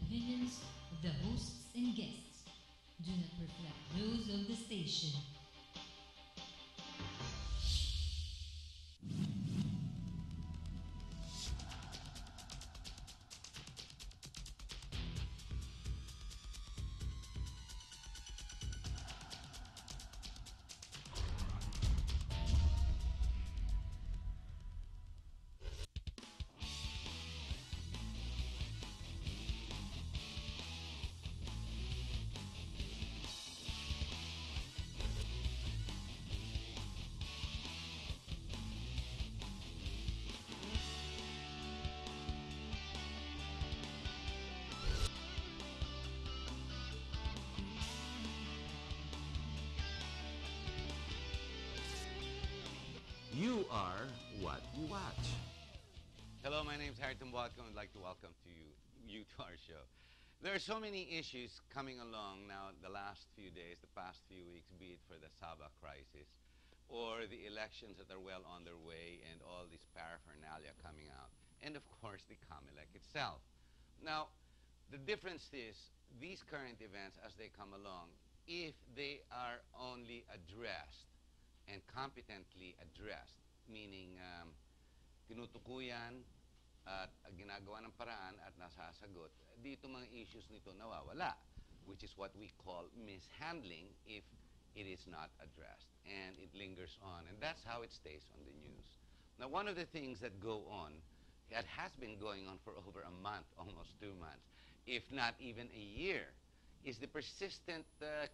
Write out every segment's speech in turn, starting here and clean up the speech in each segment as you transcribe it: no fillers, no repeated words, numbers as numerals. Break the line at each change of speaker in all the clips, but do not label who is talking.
opinions of the hosts and guests do not reflect those of the station.
You are what you watch.
Hello, my name is Harrington Watko and I'd like to welcome you to our show. There are so many issues coming along now the last few days, the past few weeks, be it for the Sabah crisis or the elections that are well on their way and all this paraphernalia coming out, and of course the COMELEC itself. Now, the difference is these current events as they come along, if they are only addressed and competently addressed, meaning tinutukuyan at ginagawa ng paraan at nasasagot, dito mga issues nito nawawala, which is what we call mishandling if it is not addressed and it lingers on, and that's how it stays on the news. Now, one of the things that go on, that has been going on for over a month, almost 2 months, if not even a year, is the persistent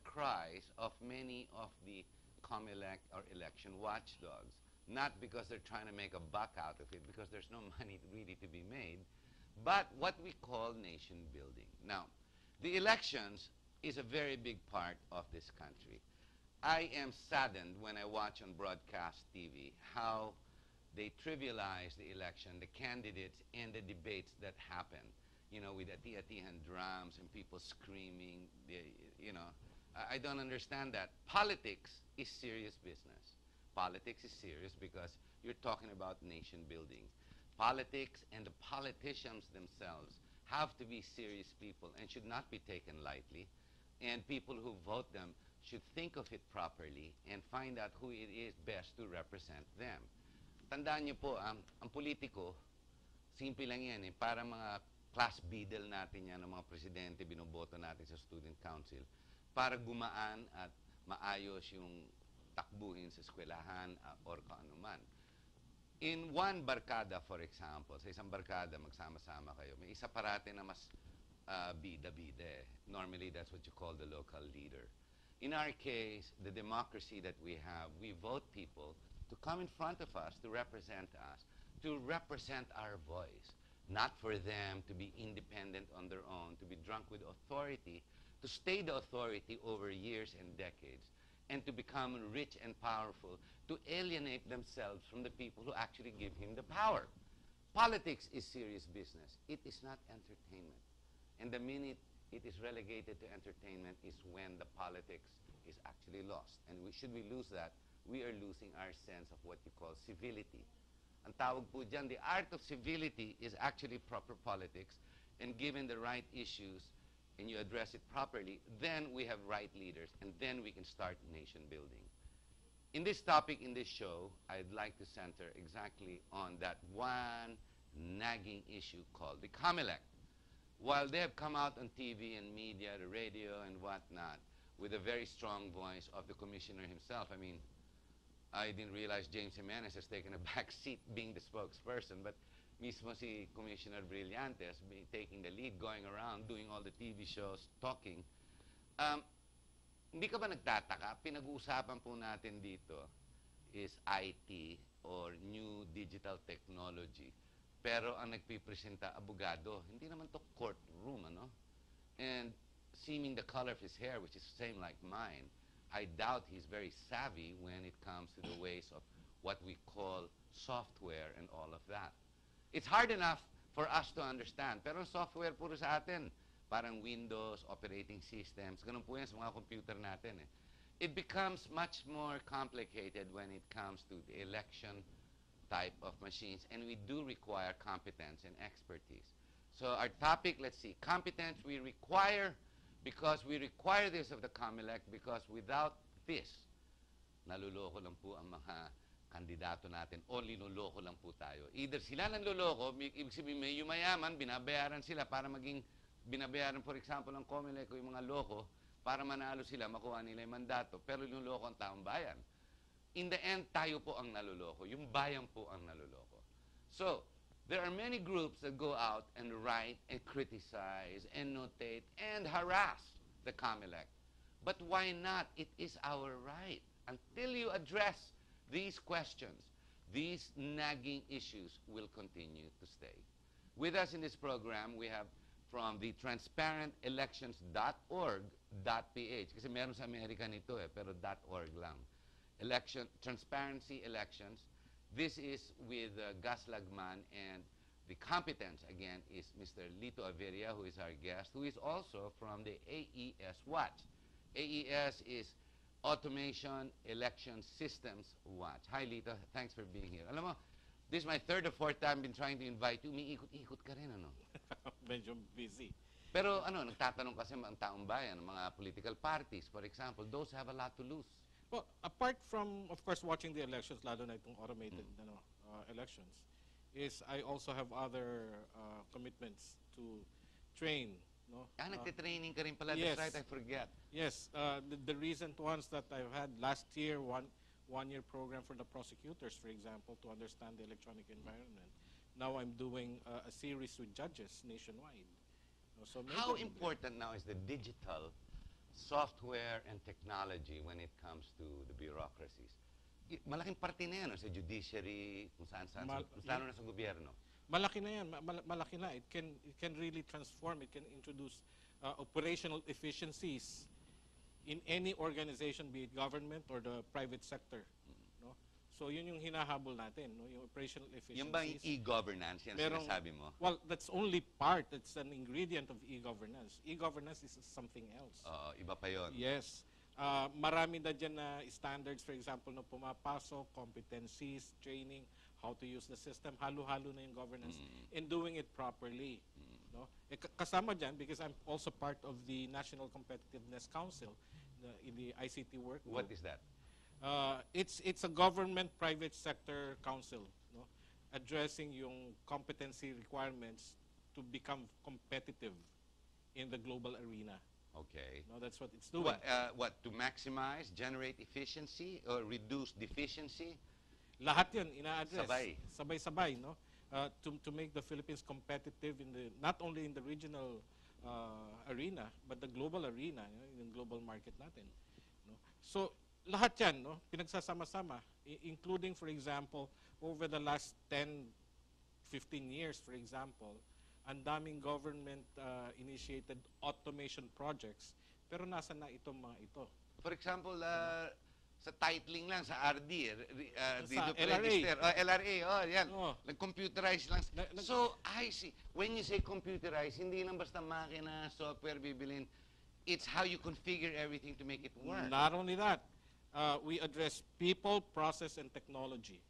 cries of many of the COMELEC or election watchdogs. Not because they're trying to make a buck out of it, because there's no money really to be made, but what we call nation building. Now, the elections is a very big part of this country. I am saddened when I watch on broadcast TV how they trivialize the election, the candidates, and the debates that happen. You know, with ati-atihan drums and people screaming, I don't understand that. Politics is serious business. Politics is serious because you're talking about nation building. Politics and the politicians themselves have to be serious people and should not be taken lightly. And people who vote them should think of it properly and find out who it is best to represent them. Tandaan niyo po, ang politiko, simple lang yan eh, para mga class beadle natin yan, ng mga presidente, binoboto natin sa student council, para gumaan at maayos yung takbuhin sa eskwelahan or kaanuman. In one barkada, for example, sa isang barkada, magsama-sama kayo, may isa parate na mas bida-bida eh. Normally, that's what you call the local leader. In our case, the democracy that we have, we vote people to come in front of us, to represent our voice, not for them to be independent on their own, to be drunk with authority, to stay the authority over years and decades, and to become rich and powerful, to alienate themselves from the people who actually give him the power. Politics is serious business. It is not entertainment. And the minute it is relegated to entertainment is when the politics is actually lost. And should we lose that, we are losing our sense of what you call civility. Ang tawag po dyan, the art of civility is actually proper politics, and given the right issues, and you address it properly, then we have right leaders, and then we can start nation building. In this topic, in this show, I'd like to center exactly on that one nagging issue called the COMELEC. While they have come out on TV and media, the radio and whatnot, with a very strong voice of the commissioner himself, I mean, I didn't realize James Jimenez has taken a back seat being the spokesperson, but mismo si Commissioner Brillantes taking the lead, going around, doing all the TV shows, talking. Hindi ka ba nagtataka? Pinag-uusapan po natin dito is IT or new digital technology. Pero ang nagpipresenta, abogado. Hindi naman to courtroom, ano? And seeming the color of his hair, which is the same like mine, I doubt he's very savvy when it comes to the ways of what we call software and all of that. It's hard enough for us to understand. Pero ang software puro sa atin, parang Windows, operating systems, ganun po yan sa mga computer natin eh. It becomes much more complicated when it comes to the election type of machines, and we do require competence and expertise. So our topic, let's see, competence because we require this of the COMELEC because without this, naluloko lang po ang mga kandidato natin o linuloko lang po tayo. Either sila nanluloko, ibig sabihin may yumayaman, binabayaran sila para maging, binabayaran for example ang COMELEC o yung mga loko para manalo sila, makuha nila yung mandato, pero linuloko ang taong bayan. In the end, tayo po ang naluloko. Yung bayan po ang naluloko. So, there are many groups that go out and write and criticize and notate and harass the COMELEC. But why not? It is our right. Until you address these questions, these nagging issues will continue to stay. With us in this program, we have from the transparentelections.org.ph. Kasi meron sa Amerika nito pero .org lang. Transparency Elections. This is with Gus Lagman, and the competence, again, is Mr. Lito Averia, who is our guest, who is also from the AES Watch. AES is Automation Election Systems Watch. Hi, Lito. Thanks for being here. Alam mo, this is my third or fourth time been trying to invite you. Umiikot-ikot ka rin, ano?
Medyo busy.
Pero, nagtatanong kasi ang taong bayan, mga political parties, for example, those have a lot to lose.
Well, apart from, of course, watching the elections, lalo na itong automated elections, is I also have other commitments to train. No?
Nagtitraining ka rin pala.
Yes.
That's right, I forget.
Yes, the recent ones that I've had last year, one-year program for the prosecutors, for example, to understand the electronic environment. Now I'm doing a series with judges nationwide. So
How important now is the digital software and technology when it comes to the bureaucracies? Malaking parte na yan sa judiciary, kung saan-saan, lalo na sa gobyerno.
Malaki na yan, malaki na. It can really transform, it can introduce operational efficiencies in any organization, be it government or the private sector. No? So yun yung hinahabol natin, no? Yung operational efficiencies.
Yung bang e-governance, yan sinasabi mo?
Well, that's only part, that's an ingredient of e-governance. E-governance is something else.
Iba pa yun.
Yes. Marami na dyan na standards, for example, na pumapasok, competencies, training, how to use the system, halo-halo na yung governance, and doing it properly. No? Kasama dyan, because I'm also part of the National Competitiveness Council in the ICT work.
What is that?
It's a government-private sector council, no? Addressing yung competency requirements to become competitive in the global arena.
Okay.
No, that's what it's doing.
What, to maximize, generate efficiency, or reduce deficiency?
Lahat yun ina-address.
Sabay.
No? To make the Philippines competitive in not only in the regional arena, but the global arena, in the global market natin. No? So, lahat yan, no? Pinagsasama-sama, including, for example, over the last 10, 15 years, for example, ang daming government-initiated automation projects, pero nasa na itong mga ito?
For example, sa titling lang, sa RD,
Sa LRA.
Register. LRA, yan.
Oh.
Nag-computerize lang. So, I see. When you say computerize, hindi lang basta makina, software, bibilin. It's how you configure everything to make it work.
Not only that, we address people, process, and technology.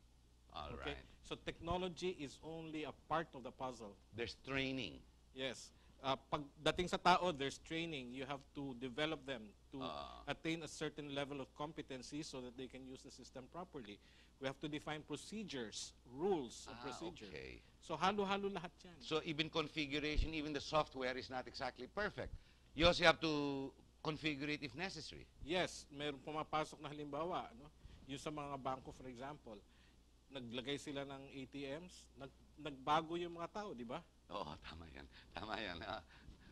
All
Okay?
right.
So technology is only a part of the puzzle.
There's training.
Yes. Pagdating sa tao, there's training. You have to develop them to attain a certain level of competency so that they can use the system properly. We have to define procedures, rules of procedure.
Okay.
So halo-halo lahat yan.
So even configuration, even the software is not exactly perfect. You also have to configure it if necessary.
Yes, meron pumapasok na halimbawa, no? Yung sa mga bangko, for example, naglagay sila ng ATMs, nagbago yung mga tao, di ba?
Oo, tama yan. Tama yan.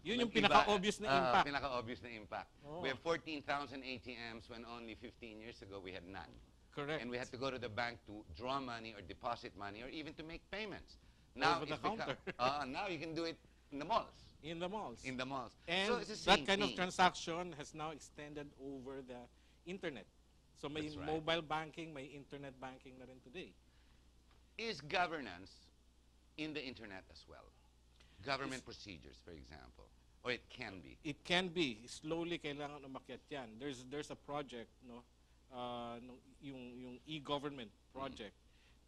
Yun yung pinaka-obvious na impact.
Pinaka-obvious na impact.
Oo.
We have 14,000 ATMs when only 15 years ago we had none.
Correct.
And we had to go to the bank to draw money or deposit money or even to make payments.
Over the counter.
Now you can do it in the malls.
In the malls.
In the malls.
And
so it's the
that
same
kind of
thing.
transaction has now extended over the internet. So may
That's right.
mobile banking, may internet banking na rin today.
Is governance in the internet as well? Government procedures, for example. Or it can be.
It can be. Slowly kailangan umakyat yan. There's a project, no? Yung e-government project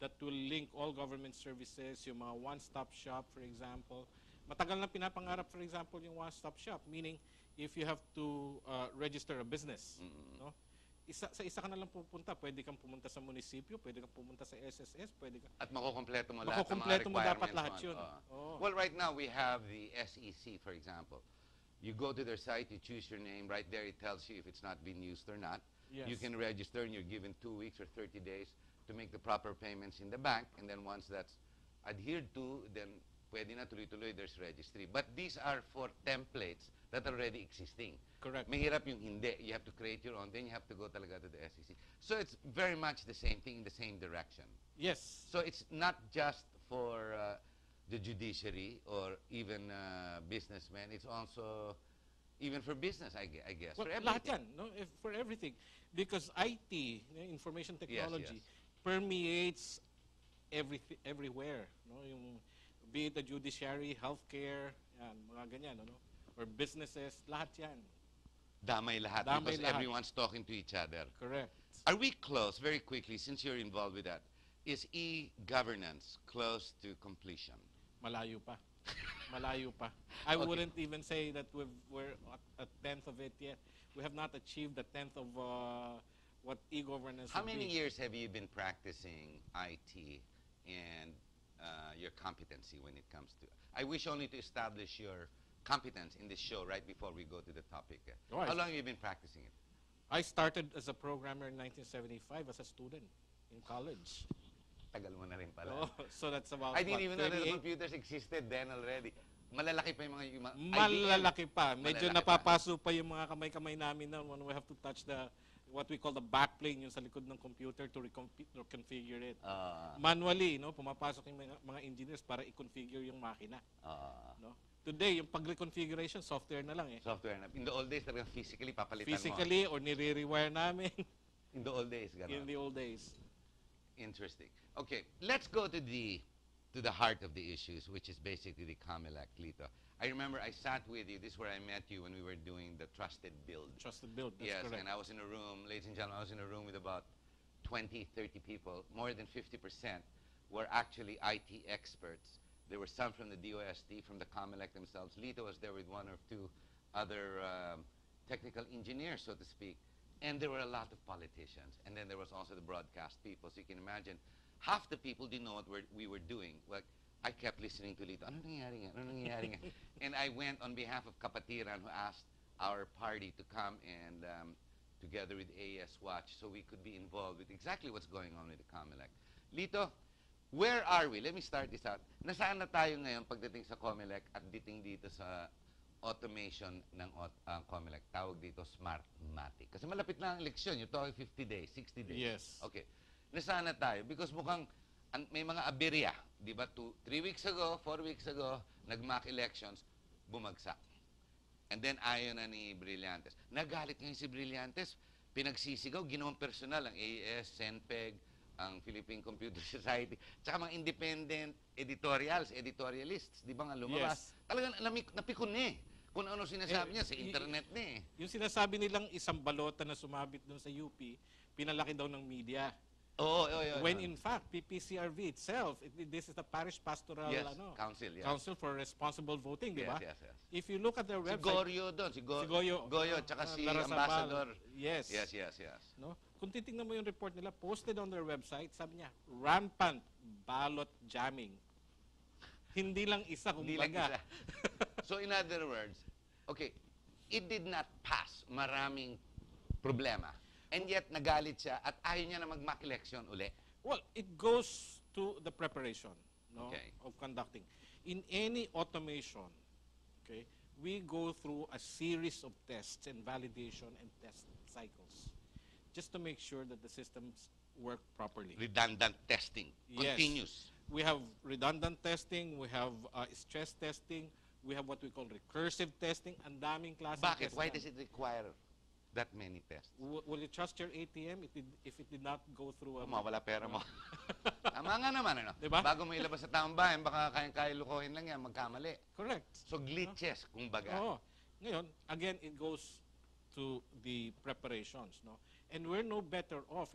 that will link all government services, yung mga one-stop shop, for example, Matagal na pinapangarap, for example, yung one-stop shop, meaning if you have to register a business, no? Sa isa ka na lang pupunta. Pwede kang pumunta sa munisipyo, pwede kang pumunta sa SSS, pwede kang...
At makukompleto mo lahat ng mga
Makukompleto mo dapat
requirements
lahat
mo.
yun. Oo.
Well, right now we have the SEC, for example. You go to their site, you choose your name. Right there, it tells you if it's not been used or not.
Yes.
You can register, and you're given 2 weeks or 30 days to make the proper payments in the bank. And then once that's adhered to, then pwede na tuloy-tuloy, there's registry. But these are for templates that are already existing.
Correct.
Mahirap yung hindi. You have to create your own. Then you have to go talaga to the SEC. So it's very much the same thing in the same direction.
Yes.
So it's not just for the judiciary or even businessmen. It's also even for business, I guess.
Well,
for
lahat
everything.
yan, no? For everything. Because IT, information technology,
yes.
permeates everywhere. No? Yung, be it the judiciary, healthcare, yan, mga ganyan, ano? Or businesses, lahat yan.
Damay lahat
Damay
because
lahat.
everyone's talking to each other.
Correct.
Are we close, very quickly, since you're involved with that, is e-governance close to completion?
Malayo pa. Malayo pa. I
Okay.
wouldn't even say that we're at a tenth of it yet. We have not achieved a tenth of what e-governance
How
would
many
be.
years have you been practicing IT and your competency when it comes to... I wish only to establish your competence in this show right before we go to the topic.
Oh,
How long have you been practicing it?
I started as a programmer in 1975 as a student in college.
Tagal mo na rin pala.
Oh, so that's about
I didn't even know that the
38?
computers existed then already. Malalaki pa yung mga...
Malalaki pa. Medyo
Malalaki pa.
napapaso pa yung mga kamay-kamay namin na when we have to touch the what we call the backplane, yung sa likod ng computer to reconfigure it. Manually, no? Pumapasok yung mga engineers para i-configure yung makina. No? Today, yung pag-reconfiguration, software na lang eh.
Software na. In the old days, talagang physically papalitan
Physically or nire-rewire namin
mo. In the old days, gano'n.
in the old days.
Interesting. Okay, let's go to the heart of the issues, which is basically the COMELEC, Lito. I remember I sat with you. This is where I met you when we were doing the Trusted Build.
Trusted build, that's
Yes,
correct.
and I was in a room, ladies and gentlemen, I was in a room with about 20, 30 people. More than 50% were actually IT experts. There were some from the DOST, from the COMELEC themselves. Lito was there with one or two other technical engineers, so to speak. And there were a lot of politicians. And then there was also the broadcast people. So you can imagine, half the people didn't know what we were doing. Like, I kept listening to Lito. Ano nangyayari nga? Ano nangyayari nga? And I went on behalf of Kapatiran, who asked our party to come and together with AES Watch so we could be involved with exactly what's going on with the COMELEC. Lito, where are we? Let me start this out. Nasaan na tayo ngayon pagdating sa COMELEC at dating dito sa automation ng COMELEC? Tawag dito Smartmatic. Kasi malapit na ang eleksyon. You're talking 50 days, 60 days.
Yes.
Okay. Nasaan na tayo? Because mukhang may mga aberya. Di ba? 3 weeks ago, 4 weeks ago, nag-mock elections, bumagsak. And then ayaw na ni Brillantes. Nagalit ngayon si Brillantes. Pinagsisigaw, ginawang personal ang AES, Senpeg, ang Philippine Computer Society, tsaka mga independent editorialists, di ba nga lumabas?
Yes.
Talagang napikon eh. Kung ano sinasabi niya sa internet na eh.
Yung sinasabi nilang isang balota na sumabit doon sa UP, pinalaki daw ng media.
Oo.
When in fact, PPCRV itself, this is the Parish Pastoral
Yes, Council, yes.
Council for Responsible Voting, di ba?
Yes.
If you look at their
Si
website,
Gorio doon, si
Goyo,
Goyo, tsaka si
Larrazabal.
Ambassador.
Yes.
Yes.
No? Kung titingnan mo yung report nila, posted on their website, sabi niya, rampant ballot jamming. Hindi lang isa,
Hindi lang
kumbaga.
isa. So in other words, okay, it did not pass. Maraming problema. And yet, nagalit siya at ayaw niya na mag-mock election uli.
Well, it goes to the preparation, no,
Okay.
of conducting. In any automation, okay, we go through a series of tests and validation and test cycles just to make sure that the systems work properly.
Redundant testing.
Yes.
Continuous.
We have redundant testing, we have stress testing, we have what we call recursive testing, ang daming klase.
Bakit? Why does it require that many tests?
Will you trust your ATM if it did not go through a...
Wala pera mo. Tama nga naman, ano?
Diba?
Bago mo ilabas sa taong bayan, baka kaya lukohin lang yan, magkamali.
Correct.
So glitches, kumbaga.
Oo. Ngayon, again, it goes to the preparations, no? And we're no better off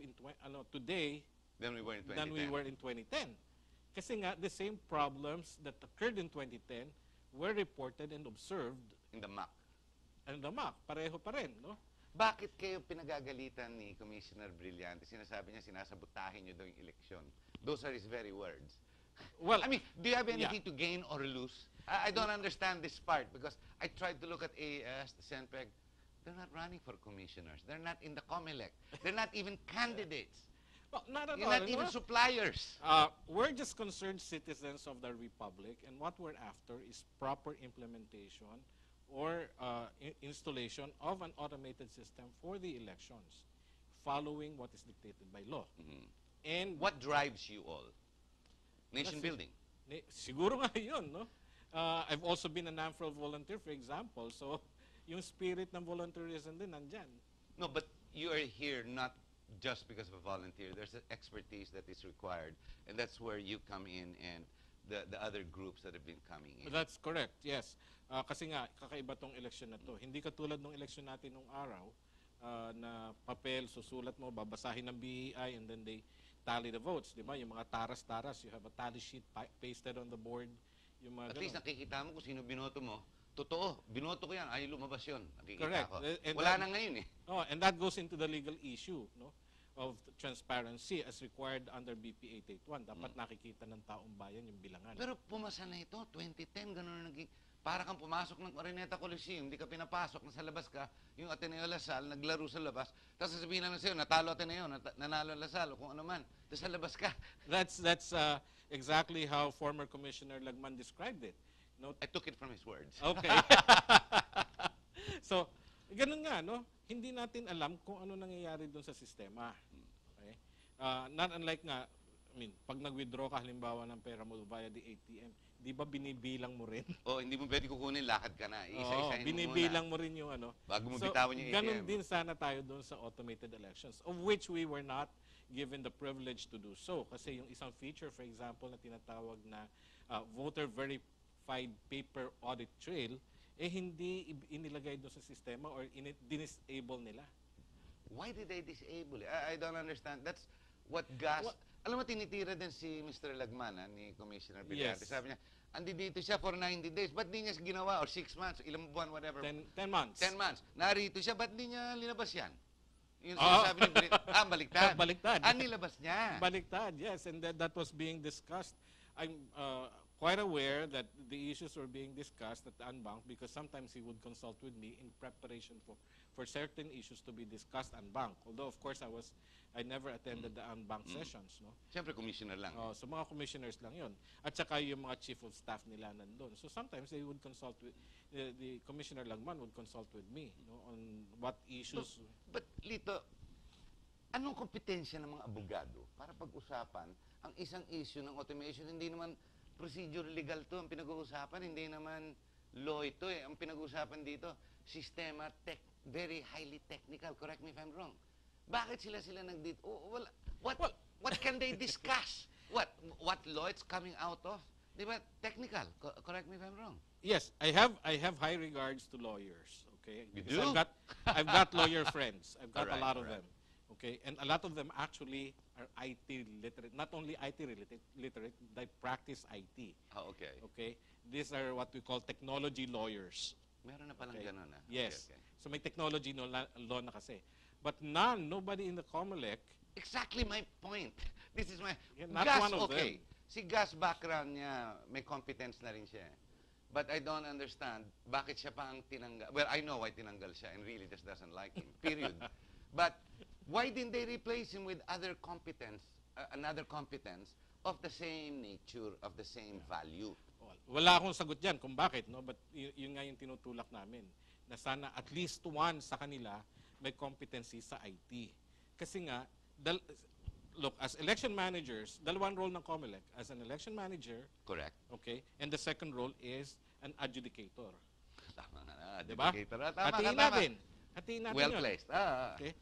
today
Then we were in 2010.
than we were in 2010. Kasi nga, the same problems that occurred in 2010 were reported and observed
In the MAC.
and the MAC. Pareho pa rin, no?
Bakit kayo pinagagalitan ni Commissioner Brillante? Sinasabi niya, sinasabutahin niyo daw yung eleksyon. Those are his very words.
Well,
I mean, do you have
yeah.
anything to gain or lose? I don't understand this part because I tried to look at AS, the Senpeg. They're not running for commissioners. They're not in the COMELEC. They're not even candidates.
well, not at
You're
all.
not
no?
even suppliers.
We're just concerned citizens of the Republic, and what we're after is proper implementation or installation of an automated system for the elections, following what is dictated by law. And
What drives you all? Nation
That's it.
building.
Siguro nga yun, no? I've also been an AMFRO volunteer, for example, so yung spirit ng volunteerism din nandyan.
No, but you are here not just because of a volunteer. There's an expertise that is required, and that's where you come in and the other groups that have been coming in.
That's correct, yes. Kasi nga, kakaiba tong eleksyon na to. Hindi katulad ng eleksyon natin nung araw na papel, susulat mo, babasahin ng BEI, and then they tally the votes, di ba? Yung mga taras-taras, you have a tally sheet pasted on the board. Yung mga
At least
ganun.
nakikita mo kung sino binoto mo. Totoo, binoto ko yan, ay lumabas yun. Nakikita
Correct.
ko.
And
Wala
that-
na ngayon eh.
Oh, and that goes into the legal issue, no, of transparency as required under BP 881. Dapat nakikita ng taong bayan yung bilangan.
Pero pumasa na ito, 2010, ganun na naging... Para kang pumasok ng Araneta Coliseum, hindi ka pinapasok, nasa labas ka, yung Ateneo Lasal, naglaro sa labas, tapos sasabihin lang sa'yo, natalo Ateneo, nanalo Lasal, o kung ano man, tapos sa labas ka.
That's exactly how former Commissioner Lagman described it. No?
I took it from his words.
Okay. So, ganun nga, no? Hindi natin alam kung ano nangyayari doon sa sistema. Okay? Not unlike nga, I mean, pag nag-withdraw ka halimbawa ng pera mo via the ATM, di ba binibilang mo rin?
O, hindi mo pwede kukunin, lakad ka na.
Oo,
Isa-isahin mo
binibilang
muna.
mo rin yung ano.
Bago mo bitawan yung
ganun
ATM.
din sana tayo doon sa automated elections, of which we were not given the privilege to do so. Kasi yung isang feature, for example, na tinatawag na voter verified paper audit trail, eh hindi inilagay doon sa sistema or dinisable nila.
Why did they disable it? I don't understand. That's what gas... Alam mo, tinitira din si Mr. Lagman, ni Commissioner Brillante.
Yes.
Sabi niya, andi dito siya for 90 days. Ba't di niya ginawa? Or 6 months, ilang buwan, whatever.
10 months.
10 months. Narito siya, ba't di niya linabas yan? Yung
Ah.
sinasabi ni Brillante. Baliktad.
Baliktad.
Nilabas niya.
Baliktad, yes. And that was being discussed. I'm quite aware that the issues were being discussed at the Anbank because sometimes he would consult with me in preparation for certain issues to be discussed Anbank. Although, of course, I never attended the Anbank sessions, no?
Siyempre, commissioner lang.
So mga commissioners lang yon. At saka yung mga chief of staff nila nandun. So sometimes they would consult with, the Commissioner Lagman would consult with me, no, on what issues.
But, Lito, anong kompetensya ng mga abogado para pag-usapan ang isang issue ng automation? Hindi naman procedure legal to ang pinag-uusapan, hindi naman law ito eh. Ang pinag-uusapan dito, sistema, very highly technical. Correct me if I'm wrong. Bakit sila nagdito? What can they discuss? What law it's coming out of? Di ba? Technical. Correct me if I'm wrong.
Yes, I have high regards to lawyers. Okay,
You
because
do?
I've got lawyer friends. I've got a
Alright,
lot of
alright.
them. Okay, and a lot of them actually are IT literate. Not only IT literate, they practice IT.
Oh, okay.
Okay, these are what we call technology lawyers.
Meron na palang
Okay.
ganun ah.
Yes.
Okay, okay.
So may technology law na kasi. But nobody in the COMELEC,
Exactly my point. This is my...
Yeah, not
Gus,
one of
okay.
them.
Si Gus background niya, may competence na rin siya. But I don't understand, bakit siya pa ang tinanggal? Well, I know why tinanggal siya and really just doesn't like him, period. But why didn't they replace him with other competence, another competence of the same nature, of the same value?
wala akong sagot dyan kung bakit, no? But yun nga yung tinutulak namin, na sana at least one sa kanila may competency sa IT. Kasi nga, look, as election managers, dalawang role ng COMELEC. As an election manager,
Correct.
okay, and the second role is an adjudicator.
Tama nga.
Diba?
Tama
Hatiin
ka, tama.
natin. Hatiin natin
Well
yun.
placed.
Okay?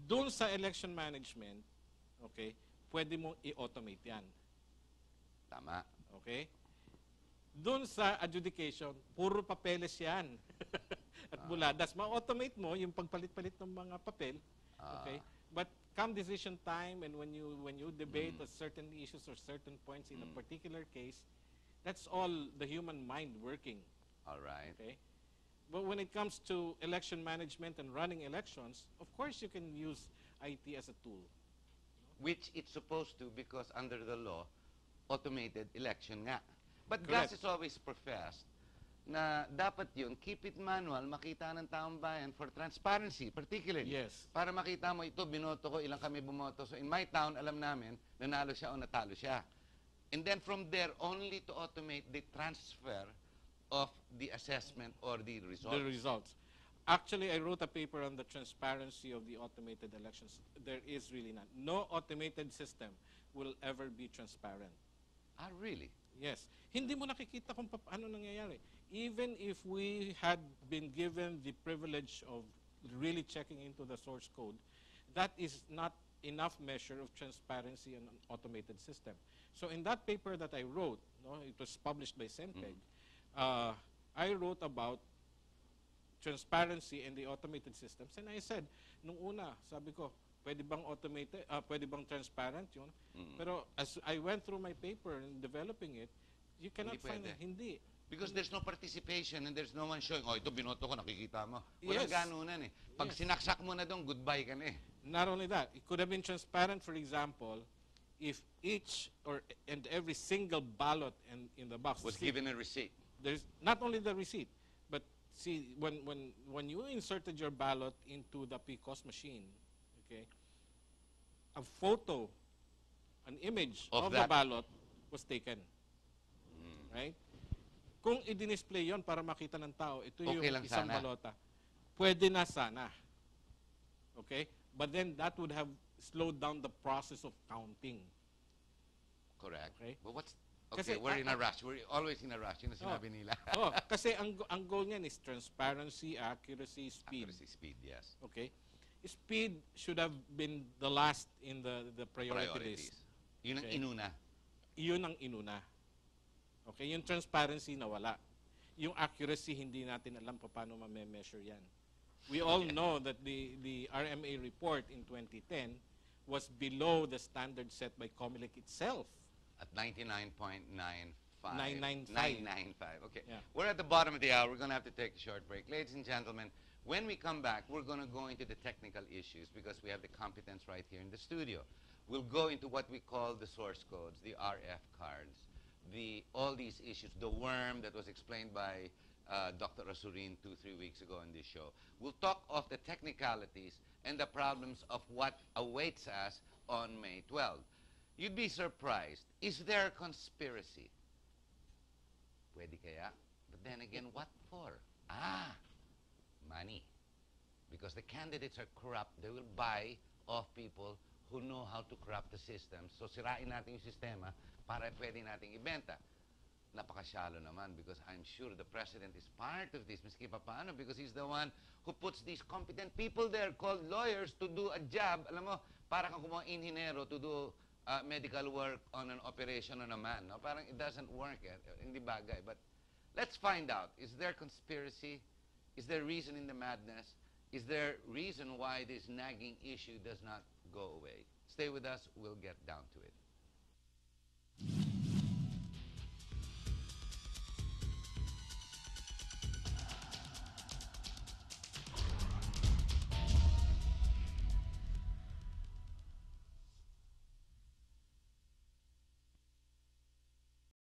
Doon sa election management, okay, pwede mong i-automate yan.
Tama.
Okay? Doon sa adjudication, puro papeles yan. At buladas. Ma-automate mo yung pagpalit-palit ng mga papel. Okay? But come decision time and when you debate a certain issues or certain points in a particular case, That's all the human mind working.
All right.
Okay? But when it comes to election management and running elections, of course you can use IT as a tool.
Which it's supposed to because under the law, automated election nga. But
Correct.
Gus is always professed na dapat yun, keep it manual, makita ng taong bayan for transparency, particularly.
Yes.
Para makita mo ito, binoto ko, ilang kami bumoto. So in my town, alam namin, nanalo siya o natalo siya. And then from there, only to automate the transfer of the assessment or the results.
The results. Actually, I wrote a paper on the transparency of the automated elections. There is really none. No automated system will ever be transparent.
Ah, really?
Yes. Hindi mo nakikita kung paano nangyayari. Even if we had been given the privilege of really checking into the source code, that is not enough measure of transparency in an automated system. So in that paper that I wrote, no, it was published by CENTEG, I wrote about transparency in the automated systems. And I said, nung una, sabi ko, pwede bang automated, pwede bang transparent yun? Pero as I went through my paper and developing it, you cannot
Hindi
find
pwede.
it. Hindi.
Because there's no participation and there's no one showing, oh, ito binoto ko, nakikita mo. Walang
Yes.
ganunan eh. Pag
Yes.
sinaksak mo na doon, goodbye ka na eh.
Not only that, it could have been transparent, for example, if each and every single ballot in the box
Was
see,
given a receipt.
there's not only the receipt, but see when you inserted your ballot into the PCOS machine, okay, a photo, an image
Of
of the
that.
ballot was taken, right? Kung i-display yon para makita ng tao, ito
Okay
yung
lang
isang
sana.
balota. Pwede na sana. Okay? But then that would have slowed down the process of counting.
Correct.
Okay.
But what's,
Kasi
okay, we're in a
I-
rush. We're always in a rush. Yun ang sinabi nila.
Oh, kasi ang goal niyan is transparency, accuracy, speed.
Accuracy, speed, yes.
Okay? Speed should have been the last in the priority
Priorities.
list.
Yun ang
Okay.
inuna.
Iyon ang inuna. Okay? Yung transparency nawala. Yung accuracy, hindi natin alam paano ma-measure yan. We all know that the RMA report in 2010 was below the standard set by COMELEC itself.
At 99.95.
995.
995. Okay.
Yeah.
We're at the bottom of the hour. We're going to have to take a short break. Ladies and gentlemen, when we come back, we're going to go into the technical issues because we have the competence right here in the studio. We'll go into what we call the source codes, the RF cards, all these issues, the worm that was explained by Dr. Asurin 2-3 weeks ago on this show. We'll talk of the technicalities and the problems of what awaits us on May 12th. You'd be surprised. Is there a conspiracy? Pwede kaya? But then again, what for? Money. Because the candidates are corrupt. They will buy off people who know how to corrupt the system. So sirain natin yung sistema para pwede nating ibenta. Napakasyalo naman because I'm sure the president is part of this, miski pa paano, because he's the one who puts these competent people there called lawyers to do a job. Alam mo, para kang kumuha inhinero to do medical work on an operation on a man. No? Parang it doesn't work. Hindi bagay. But let's find out. Is there conspiracy? Is there reason in the madness? Is there reason why this nagging issue does not go away? Stay with us. We'll get down to it.